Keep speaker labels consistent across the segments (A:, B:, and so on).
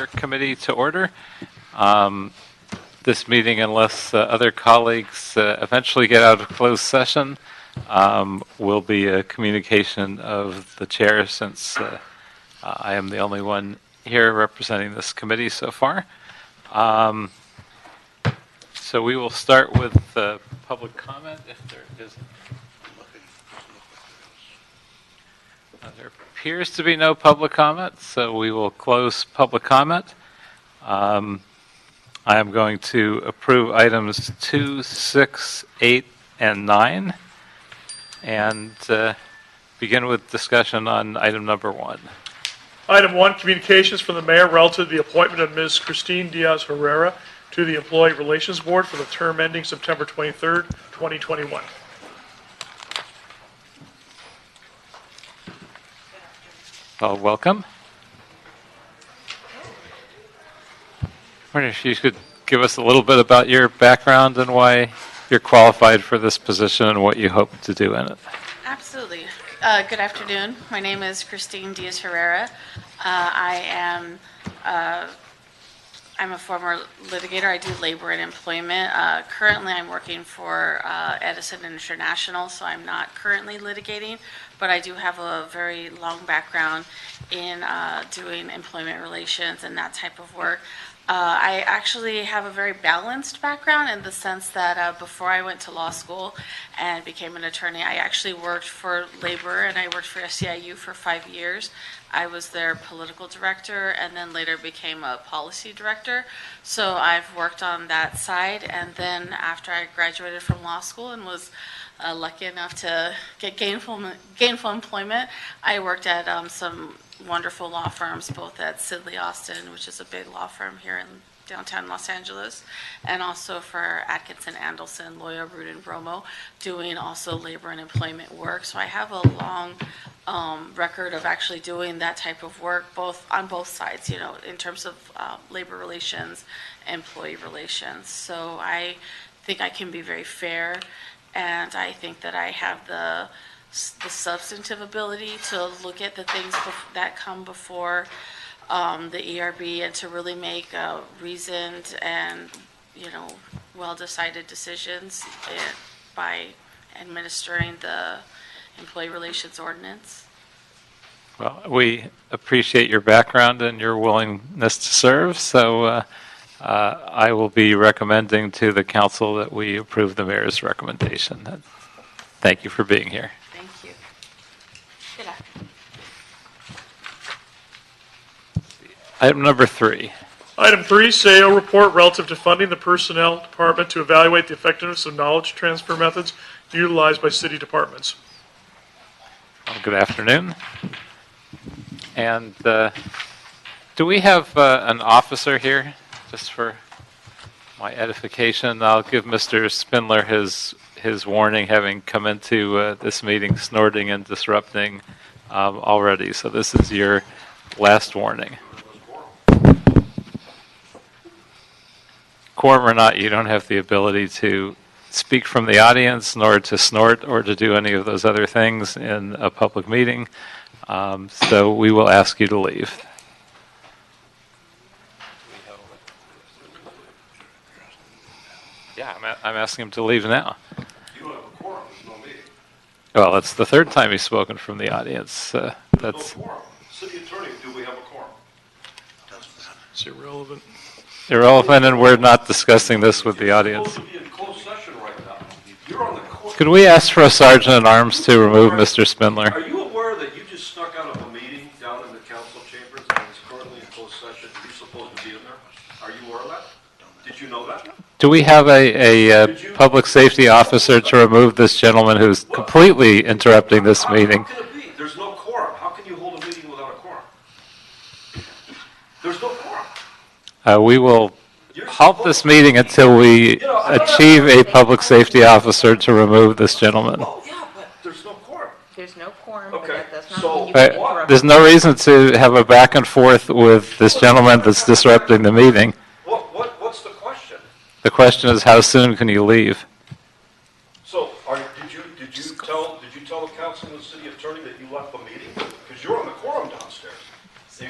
A: Chapter Committee to order. This meeting, unless other colleagues eventually get out of closed session, will be a communication of the chair since I am the only one here representing this committee so far. So we will start with public comment if there is. There appears to be no public comment, so we will close public comment. I am going to approve items 2, 6, 8, and 9, and begin with discussion on item number 1.
B: Item 1, communications from the mayor relative to the appointment of Ms. Christine Diaz Herrera to the Employee Relations Board for the term ending September 23rd, 2021.
A: Well, welcome. I wonder if you could give us a little bit about your background and why you're qualified for this position and what you hope to do in it.
C: Absolutely. Good afternoon. My name is Christine Diaz Herrera. I'm a former litigator. I do labor and employment. Currently, I'm working for Edison International, so I'm not currently litigating, but I do have a very long background in doing employment relations and that type of work. I actually have a very balanced background in the sense that before I went to law school and became an attorney, I actually worked for labor and I worked for SEIU for 5 years. I was their political director and then later became a policy director. So I've worked on that side, and then after I graduated from law school and was lucky enough to get gainful employment, I worked at some wonderful law firms, both at Sidley Austin, which is a big law firm here in downtown Los Angeles, and also for Atkinson Andelson, Loya Rudin Romo, doing also labor and employment work. So I have a long record of actually doing that type of work, on both sides, in terms of labor relations, employee relations. So I think I can be very fair, and I think that I have the substantive ability to look at the things that come before the ERB and to really make reasoned and well-decided decisions by administering the employee relations ordinance.
A: Well, we appreciate your background and your willingness to serve, so I will be recommending to the council that we approve the mayor's recommendation. Thank you for being here.
C: Thank you. Good afternoon.
A: Item number 3.
B: Item 3, SAO report relative to funding the personnel department to evaluate the effectiveness of knowledge transfer methods utilized by city departments.
A: Well, good afternoon. And do we have an officer here, just for my edification? I'll give Mr. Spindler his warning, having come into this meeting snorting and disrupting already. So this is your last warning. Quorum or not, you don't have the ability to speak from the audience, nor to snort, or to do any of those other things in a public meeting. So we will ask you to leave. Yeah, I'm asking him to leave now.
D: You have a quorum, there's no meeting.
A: Well, that's the third time he's spoken from the audience.
D: There's
A: That's
D: no quorum. City attorney, do we have a quorum?
B: It's irrelevant.
A: irrelevant, and we're not discussing this with the audience.
D: You're supposed to be in closed session right now. You're on the court.
A: Could we ask for a sergeant at arms to remove Mr. Spindler?
D: Are you aware that you just snuck out of a meeting down in the council chambers and is currently in closed session? You're supposed to be in there. Are you aware of that? Did you know that?
A: Do we have a public safety officer to remove this gentleman who's completely interrupting this meeting?
D: How can it be? There's no quorum. How can you hold a meeting without a quorum? There's no quorum.
A: We will halt this meeting until we achieve a public safety officer to remove this gentleman.
D: Oh, yeah, but there's no quorum.
E: There's no quorum, but
D: Okay,
E: that does not
D: so
E: mean you can
D: what?
E: interrupt.
A: There's no reason to have a back and forth with this gentleman that's disrupting the meeting.
D: What's the question?
A: The question is, how soon can you leave?
D: So, did you tell the council and the city attorney that you left the meeting? Because you're on the quorum downstairs.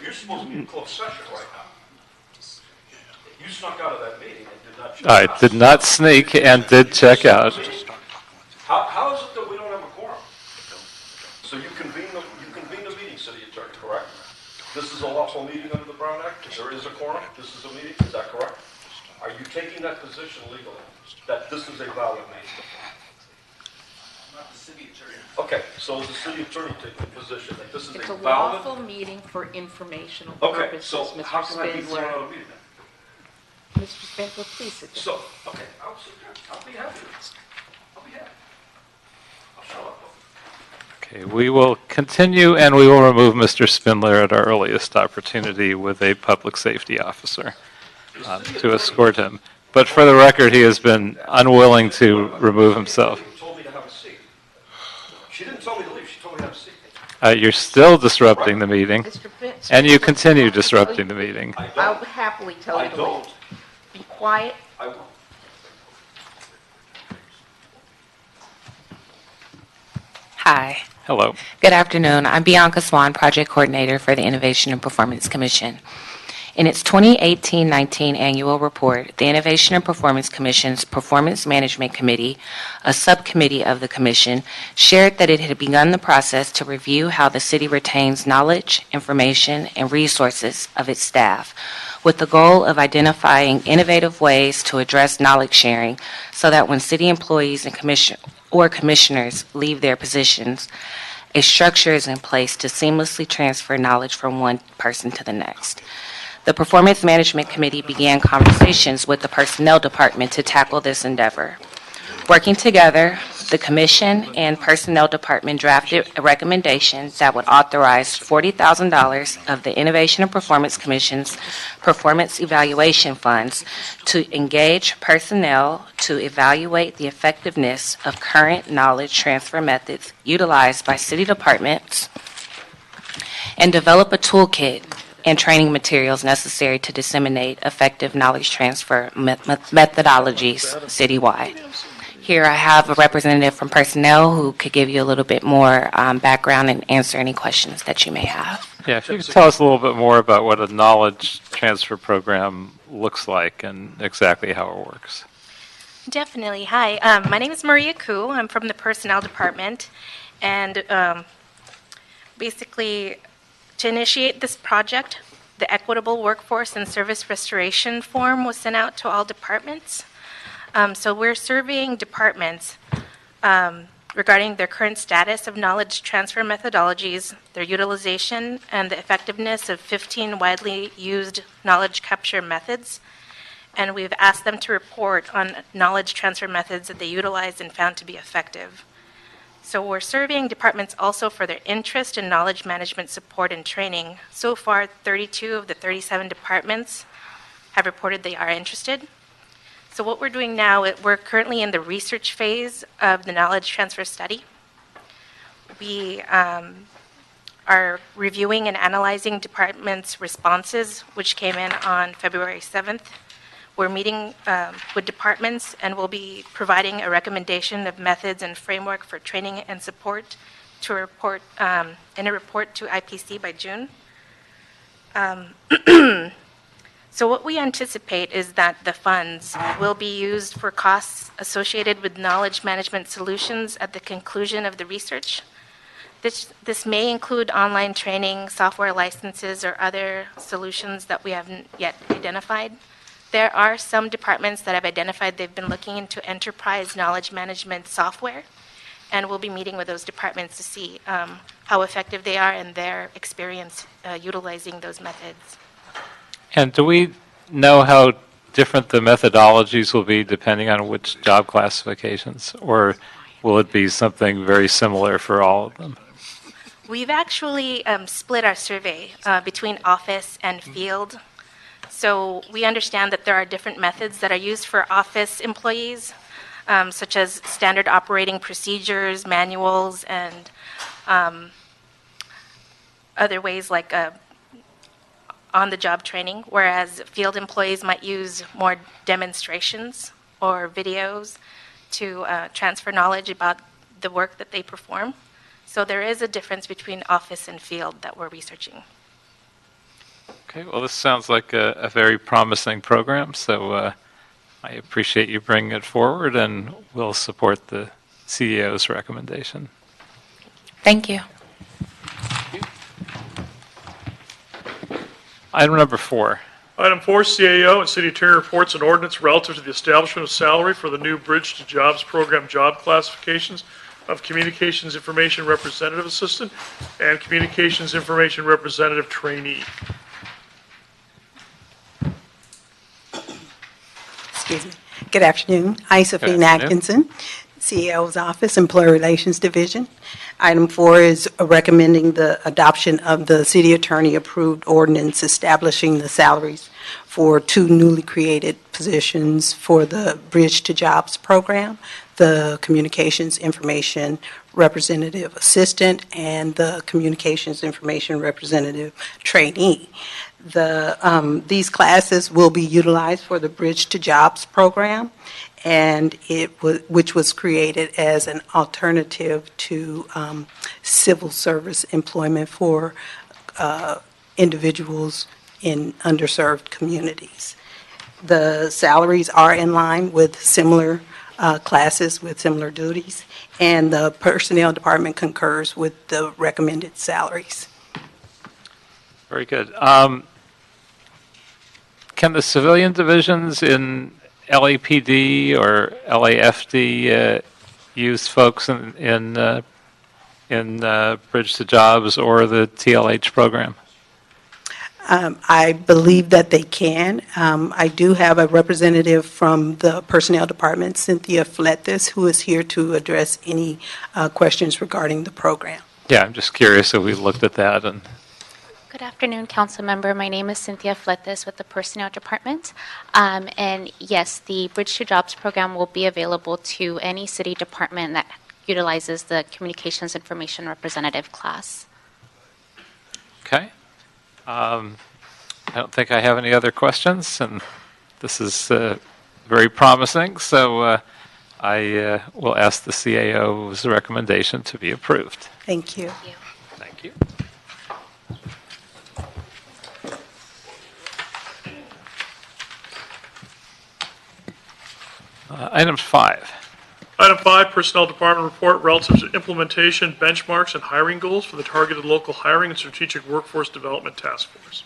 D: You're supposed to be in closed session right now. snuck out of that meeting and did not check
A: I
D: out.
A: did not sneak and did check out.
D: How is it that we don't have a quorum? So you convene the meeting, city attorney, correct? This is a lawful meeting under the Brown Act? There is a quorum? This is a meeting? Is that correct? Are you taking that position legally, that this is a valid meeting?
E: Not the city attorney.
D: Okay, so is the city attorney taking the position that this is
F: It's
D: a
F: a
D: valid?
F: lawful meeting for informational
D: Okay,
F: purposes,
D: so how
F: Mr.
D: can I be thrown out
F: Spindler.
D: of a meeting then?
F: Mr. Spindler, please sit down.
D: So, okay, I'll sit there. I'll be happy. I'll be happy. I'll show up.
A: Okay, we will continue and we will remove Mr. Spindler at our earliest opportunity with a public safety officer to escort him. But for the record, he has been unwilling to remove himself.
D: She told me to have a seat. She didn't tell me to leave, she told me to have a seat.
A: You're still disrupting the meeting,
F: Mr. Spindler.
A: and you continue disrupting the meeting.
D: I
F: I'll
D: don't.
F: happily tell
D: I
F: you to
D: don't.
F: leave. Be quiet.
D: I won't.
G: Hi,
A: Hello.
G: good afternoon. I'm Bianca Swan, Project Coordinator for the Innovation and Performance Commission. In its 2018-19 annual report, the Innovation and Performance Commission's Performance Management Committee, a subcommittee of the Commission, shared that it had begun the process to review how the city retains knowledge, information, and resources of its staff, with the goal of identifying innovative ways to address knowledge sharing so that when city employees and commissioners leave their positions, a structure is in place to seamlessly transfer knowledge from one person to the next. The Performance Management Committee began conversations with the Personnel Department to tackle this endeavor. Working together, the Commission and Personnel Department drafted a recommendation that would authorize $40,000 of the Innovation and Performance Commission's performance evaluation funds to engage personnel to evaluate the effectiveness of current knowledge transfer methods utilized by city departments and develop a toolkit and training materials necessary to disseminate effective knowledge transfer methodologies citywide. Here I have a representative from personnel who could give you a little bit more background and answer any questions that you may have.
A: Yeah, if you could tell us a little bit more about what a knowledge transfer program looks like and exactly how it works.
H: Definitely. Hi, my name is Maria Koo. I'm from the Personnel Department. And basically, to initiate this project, the Equitable Workforce and Service Restoration Form was sent out to all departments. So we're surveying departments regarding their current status of knowledge transfer methodologies, their utilization, and the effectiveness of 15 widely used knowledge capture methods. And we've asked them to report on knowledge transfer methods that they utilized and found to be effective. So we're surveying departments also for their interest in knowledge management support and training. So far, 32 of the 37 departments have reported they are interested. So what we're doing now, we're currently in the research phase of the knowledge transfer study. We are reviewing and analyzing departments' responses, which came in on February 7th. We're meeting with departments and we'll be providing a recommendation of methods and framework for training and support to report in a report to IPC by June. So what we anticipate is that the funds will be used for costs associated with knowledge management solutions at the conclusion of the research. This may include online training, software licenses, or other solutions that we haven't yet identified. There are some departments that have identified they've been looking into enterprise knowledge management software, and we'll be meeting with those departments to see how effective they are and their experience utilizing those methods.
A: And do we know how different the methodologies will be depending on which job classifications, or will it be something very similar for all of them?
H: We've actually split our survey between office and field. So we understand that there are different methods that are used for office employees, such as standard operating procedures, manuals, and other ways like on-the-job training, whereas field employees might use more demonstrations or videos to transfer knowledge about the work that they perform. So there is a difference between office and field that we're researching.
A: Okay, well, this sounds like a very promising program, so I appreciate you bringing it forward, and we'll support the CEO's recommendation.
G: Thank you.
A: Item number 4.
B: Item 4, CAO and City Attorney reports and ordinance relative to the establishment of salary for the new Bridge to Jobs Program job classifications of Communications Information Representative Assistant and Communications Information Representative Trainee.
I: Excuse me. Good afternoon. Josephine
A: afternoon.
I: Atkinson, CEO's Office, Employee Relations Division. Item 4 is recommending the adoption of the city attorney-approved ordinance establishing the salaries for 2 newly created positions for the Bridge to Jobs program, the Communications Information Representative Assistant and the Communications Information Representative Trainee. These classes will be utilized for the Bridge to Jobs program, and which was created as an alternative to civil service employment for individuals in underserved communities. The salaries are in line with similar classes with similar duties, and the Personnel Department concurs with the recommended salaries.
A: Very good. Can the civilian divisions in LAPD or LAFD use folks in Bridge to Jobs or the TLH program?
I: I believe that they can. I do have a representative from the Personnel Department, Cynthia Fletes, who is here to address any questions regarding the program.
A: Yeah, I'm just curious if we looked at that. And
J: Good afternoon, Council Member. My name is Cynthia Fletes with the Personnel Department. And yes, the Bridge to Jobs program will be available to any city department that utilizes the Communications Information Representative class.
A: okay. I don't think I have any other questions, and this is very promising. So I will ask the CAO's recommendation to be approved.
I: Thank you.
A: Thank you. Item 5.
B: Item 5, Personnel Department report relative to implementation, benchmarks, and hiring goals for the targeted local hiring and strategic workforce development task force.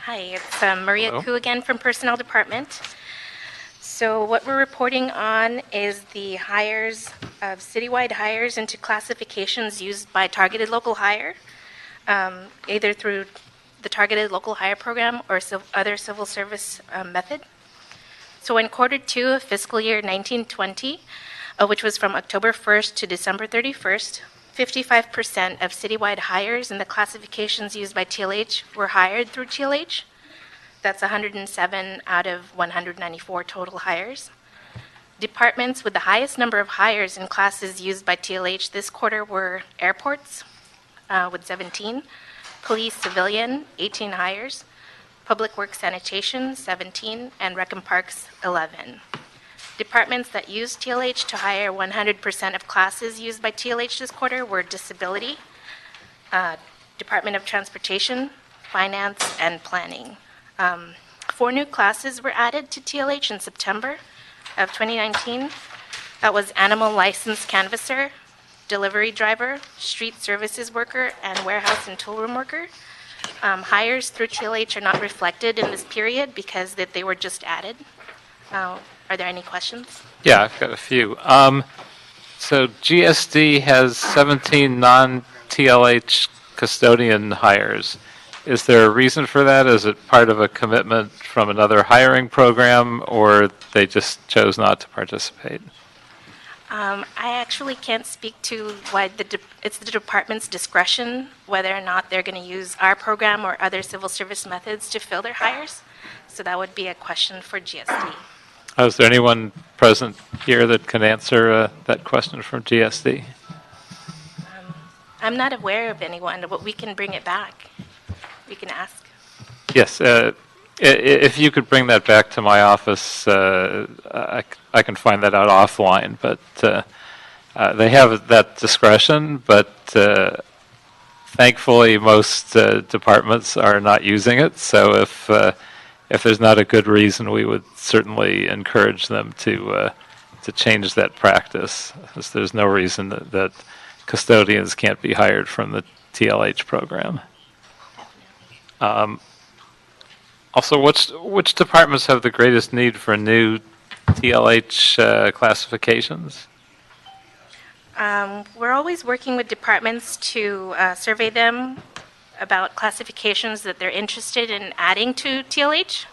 H: Hi, it's Maria
A: Hello.
H: Ku again from Personnel Department. So what we're reporting on is the hires of citywide hires into classifications used by targeted local hire, either through the targeted local hire program or other civil service method. So in quarter 2 of fiscal year 1920, which was from October 1st to December 31st, 55% of citywide hires in the classifications used by TLH were hired through TLH. That's 107 out of 194 total hires. Departments with the highest number of hires in classes used by TLH this quarter were airports with 17, police civilian, 18 hires, public works sanitation, 17, and rec and parks, 11. Departments that used TLH to hire 100% of classes used by TLH this quarter were disability, Department of Transportation, finance, and planning. 4 new classes were added to TLH in September of 2019. That was animal license canvasser, delivery driver, street services worker, and warehouse and toolroom worker. Hires through TLH are not reflected in this period because they were just added. Are there any questions?
A: Yeah, I've got a few. So GSD has 17 non-TLH custodian hires. Is there a reason for that? Is it part of a commitment from another hiring program, or they just chose not to participate?
H: I actually can't speak to why it's the department's discretion whether or not they're going to use our program or other civil service methods to fill their hires. So that would be a question for GSD.
A: Is there anyone present here that can answer that question from GSD?
H: I'm not aware of anyone, but we can bring it back. We can ask.
A: Yes, if you could bring that back to my office, I can find that out offline. But they have that discretion, but thankfully, most departments are not using it. So if there's not a good reason, we would certainly encourage them to change that practice. Because there's no reason that custodians can't be hired from the TLH program. Also, which departments have the greatest need for new TLH classifications?
H: We're always working with departments to survey them about classifications that they're interested in adding to TLH.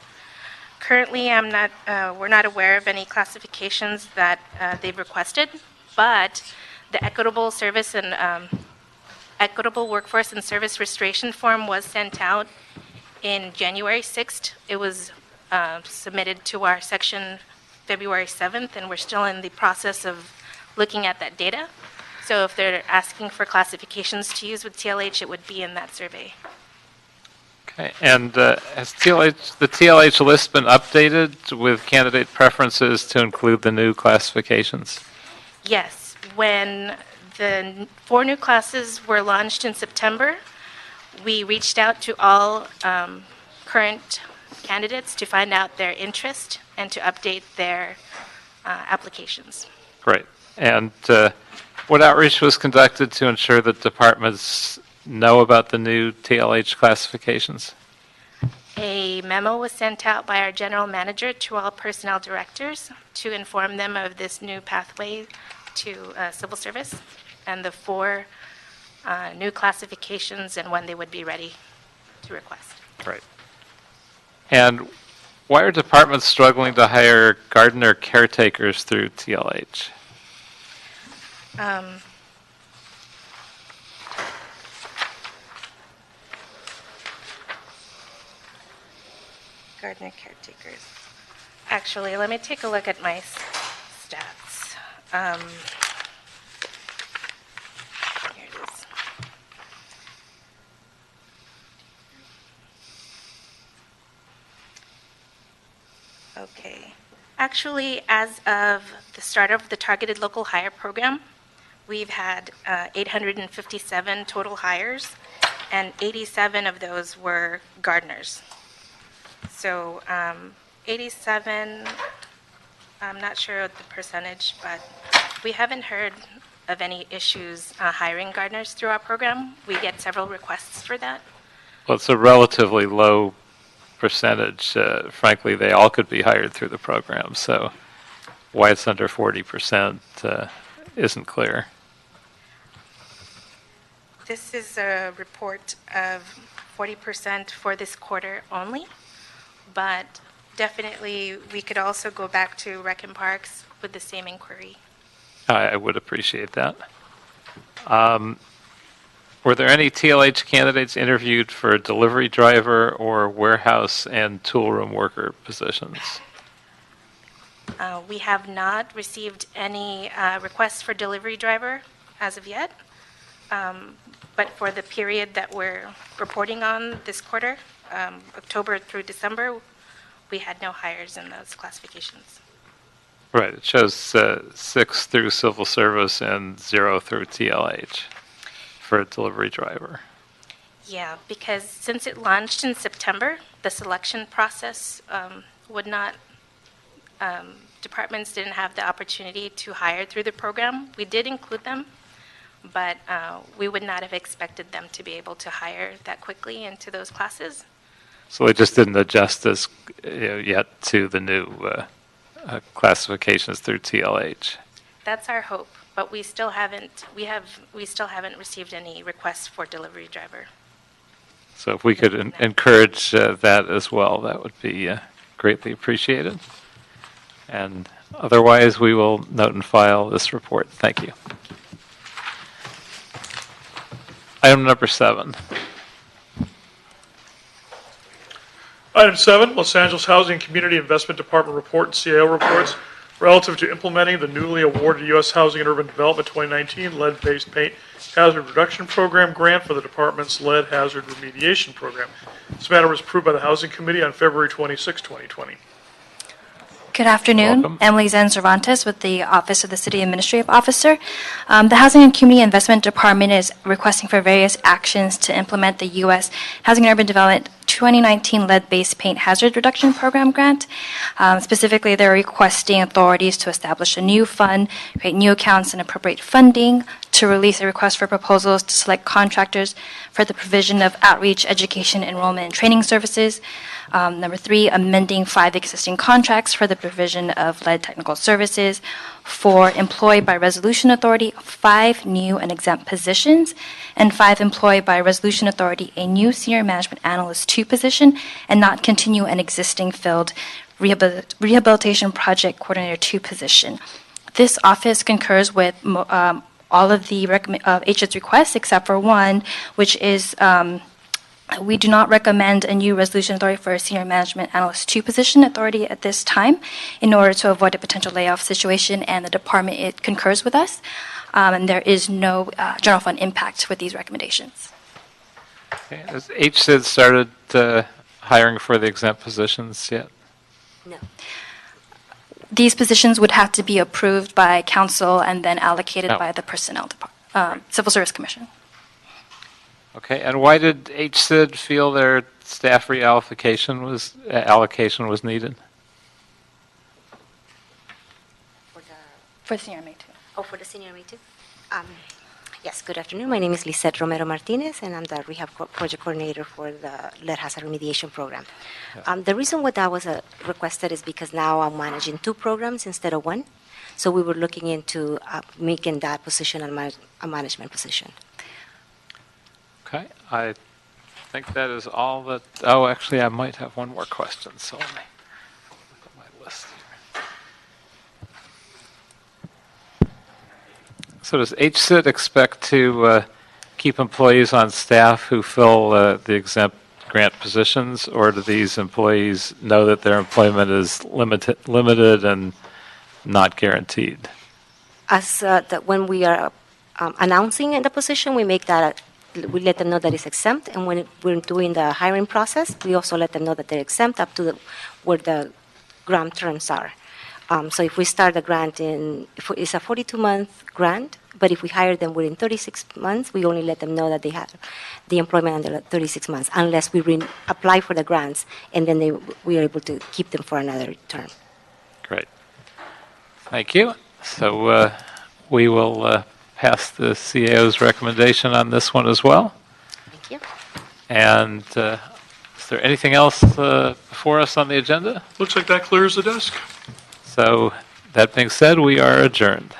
H: Currently, we're not aware of any classifications that they've requested, but the Equitable Service and Equitable Workforce and Service Restoration Form was sent out in January 6th. It was submitted to our section February 7th, and we're still in the process of looking at that data. So if they're asking for classifications to use with TLH, it would be in that survey.
A: Okay, and has the TLH list been updated with candidate preferences to include the new classifications?
H: Yes, when the 4 new classes were launched in September, we reached out to all current candidates to find out their interest and to update their applications.
A: Great. And what outreach was conducted to ensure that departments know about the new TLH classifications?
H: A memo was sent out by our general manager to all personnel directors to inform them of this new pathway to civil service and the 4 new classifications and when they would be ready to request.
A: Great. And why are departments struggling to hire gardener caretakers through TLH?
H: Gardener caretakers. Actually, let me take a look at my stats. Here it is. Okay. Actually, as of the start of the Targeted Local Hire Program, we've had 857 total hires, and 87 of those were gardeners. So 87, I'm not sure of the percentage, but we haven't heard of any issues hiring gardeners through our program. We get several requests for that.
A: Well, it's a relatively low percentage. Frankly, they all could be hired through the program. So why it's under 40% isn't clear.
H: This is a report of 40% for this quarter only, but definitely we could also go back to Rec and Parks with the same inquiry.
A: I would appreciate that. Were there any TLH candidates interviewed for delivery driver or warehouse and tool room worker positions?
H: We have not received any requests for delivery driver as of yet, but for the period that we're reporting on this quarter, October through December, we had no hires in those classifications.
A: Right. It shows 6 through civil service and 0 through TLH for a delivery driver.
H: Yeah, because since it launched in September, the selection process would not, departments didn't have the opportunity to hire through the program. We did include them, but we would not have expected them to be able to hire that quickly into those classes.
A: So they just didn't adjust this yet to the new classifications through TLH.
H: That's our hope, but we still haven't received any requests for delivery driver.
A: So if we could encourage that as well, that would be greatly appreciated. And otherwise, we will note and file this report. Thank you. Item number 7.
B: Item 7, Los Angeles Housing and Community Investment Department report and CAO reports relative to implementing the newly awarded U.S. Housing and Urban Development 2019 Lead-Based Paint Hazard Reduction Program grant for the department's lead hazard remediation program. This matter was approved by the Housing Committee on February 26, 2020.
K: Good afternoon.
A: Welcome.
K: Emily Zen Cervantes with the Office of the City Administrative Officer. The Housing and Community Investment Department is requesting for various actions to implement the U.S. Housing and Urban Development 2019 Lead-Based Paint Hazard Reduction Program grant. Specifically, they're requesting authorities to establish a new fund, create new accounts, and appropriate funding to release a request for proposals to select contractors for the provision of outreach, education, enrollment, and training services. Number 3, amending 5 existing contracts for the provision of lead technical services. 4, employed by resolution authority, 5 new and exempt positions. And 5, employed by resolution authority, a new senior management analyst 2 position, and not continue an existing filled rehabilitation project coordinator 2 position. This office concurs with all of the HID's requests except for one, which is we do not recommend a new resolution authority for a senior management analyst 2 position authority at this time in order to avoid a potential layoff situation, and the department it concurs with us, and there is no general fund impact with these recommendations.
A: Okay. Has HCID started hiring for the exempt positions yet?
K: No. These positions would have to be approved by council and then allocated by the Personnel Department, Civil Service Commission.
A: Okay, and why did HCID feel their staff reallocation allocation was needed?
K: For the senior MA 2.
L: Oh, for the senior MA 2? Yes, good afternoon. My name is Lisette Romero Martinez, and I'm the Rehab Project Coordinator for the Lead Hazard Remediation Program. The reason why that was requested is because now I'm managing 2 programs instead of 1. So we were looking into making that position a management position.
A: Okay, I think that is all that, oh, actually, I might have one more question, so let me look at my list here. So does HCID expect to keep employees on staff who fill the exempt grant positions, or do these employees know that their employment is limited and not guaranteed?
L: As when we are announcing the position, we make that we let them know that it's exempt, and when we're doing the hiring process, we also let them know that they're exempt up to where the grant terms are. So if we start the grant it's a 42-month grant, but if we hire them within 36 months, we only let them know that they have the employment under 36 months, unless we apply for the grants, and then we are able to keep them for another term.
A: Great. Thank you. So we will pass the CAO's recommendation on this one as well.
L: Thank you.
A: And is there anything else before us on the agenda?
B: Looks like that clears the desk.
A: So that being said, we are adjourned.